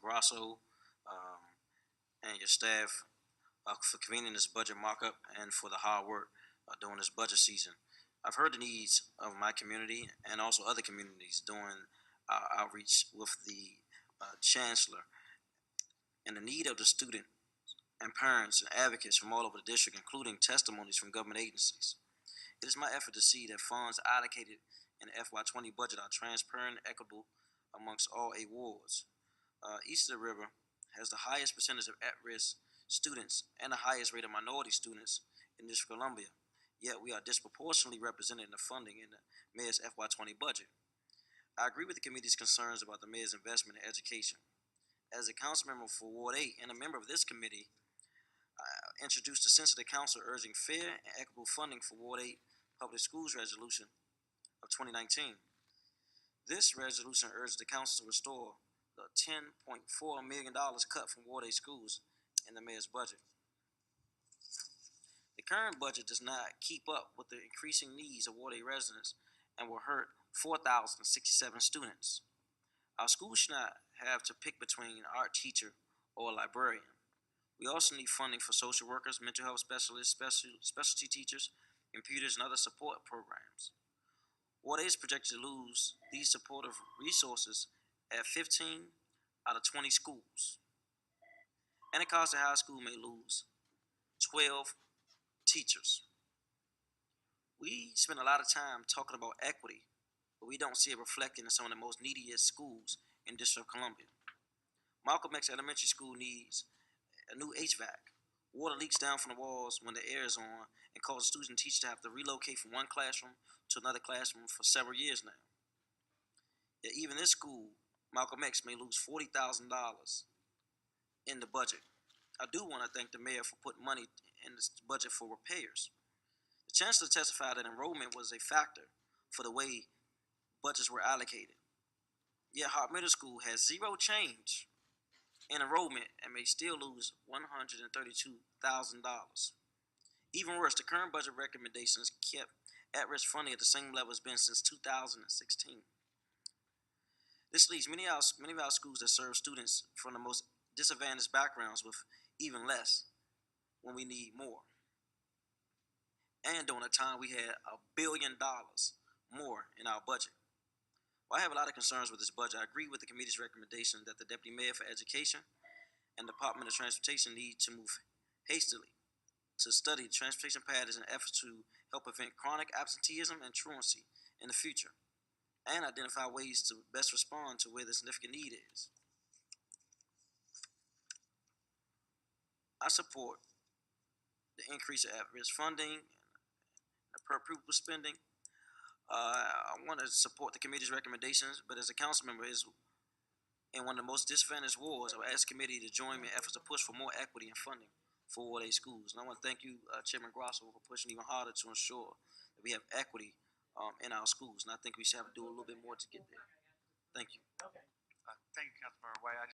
Grasso, and your staff for convening this budget markup and for the hard work during this budget season. I've heard the needs of my community and also other communities during our outreach with the chancellor and the need of the student and parents and advocates from all over the district, including testimonies from government agencies. It is my effort to see that funds allocated in the FY20 budget are transparent and equitable amongst all awards. East of the River has the highest percentage of at-risk students and the highest rate of minority students in District of Columbia, yet we are disproportionately represented in the funding in the mayor's FY20 budget. I agree with the committee's concerns about the mayor's investment in education. As a council member for Ward 8 and a member of this committee, I introduced a sense of the council urging fair and equitable funding for Ward 8 Public Schools Resolution of 2019. This resolution urged the council to restore the $10.4 million cut from Ward 8 schools in the mayor's budget. The current budget does not keep up with the increasing needs of Ward 8 residents and will hurt 4,067 students. Our schools should not have to pick between an art teacher or a librarian. We also need funding for social workers, mental health specialists, specialty teachers, computers, and other support programs. Ward 8 is projected to lose these supportive resources at 15 out of 20 schools. Anacostia High School may lose 12 teachers. We spend a lot of time talking about equity, but we don't see it reflected in some of the most neediest schools in District of Columbia. Malcolm X Elementary School needs a new HVAC. Water leaks down from the walls when the air is on and causes students and teachers to have to relocate from one classroom to another classroom for several years now. Yet even this school, Malcolm X, may lose $40,000 in the budget. I do want to thank the mayor for putting money in this budget for repairs. The chancellor testified that enrollment was a factor for the way budgets were allocated. Yet Hart Middle School has zero change in enrollment and may still lose $132,000. Even worse, the current budget recommendations kept at-risk funding at the same level it's been since 2016. This leaves many of our schools that serve students from the most disadvantaged backgrounds with even less when we need more. And during a time we had $1 billion more in our budget. While I have a lot of concerns with this budget, I agree with the committee's recommendation that the Deputy Mayor for Education and Department of Transportation need to move hastily to study transportation patterns in efforts to help prevent chronic absenteeism and truancy in the future, and identify ways to best respond to where the significant need is. I support the increase of at-risk funding and per pupil spending. I want to support the committee's recommendations, but as a council member is in one of the most disadvantaged wards, I would ask the committee to join me in efforts to push for more equity and funding for Ward 8 schools. And I want to thank you, Chairman Grasso, for pushing even harder to ensure that we have equity in our schools. And I think we should have to do a little bit more to get there. Thank you. Thank you, Councilmember White.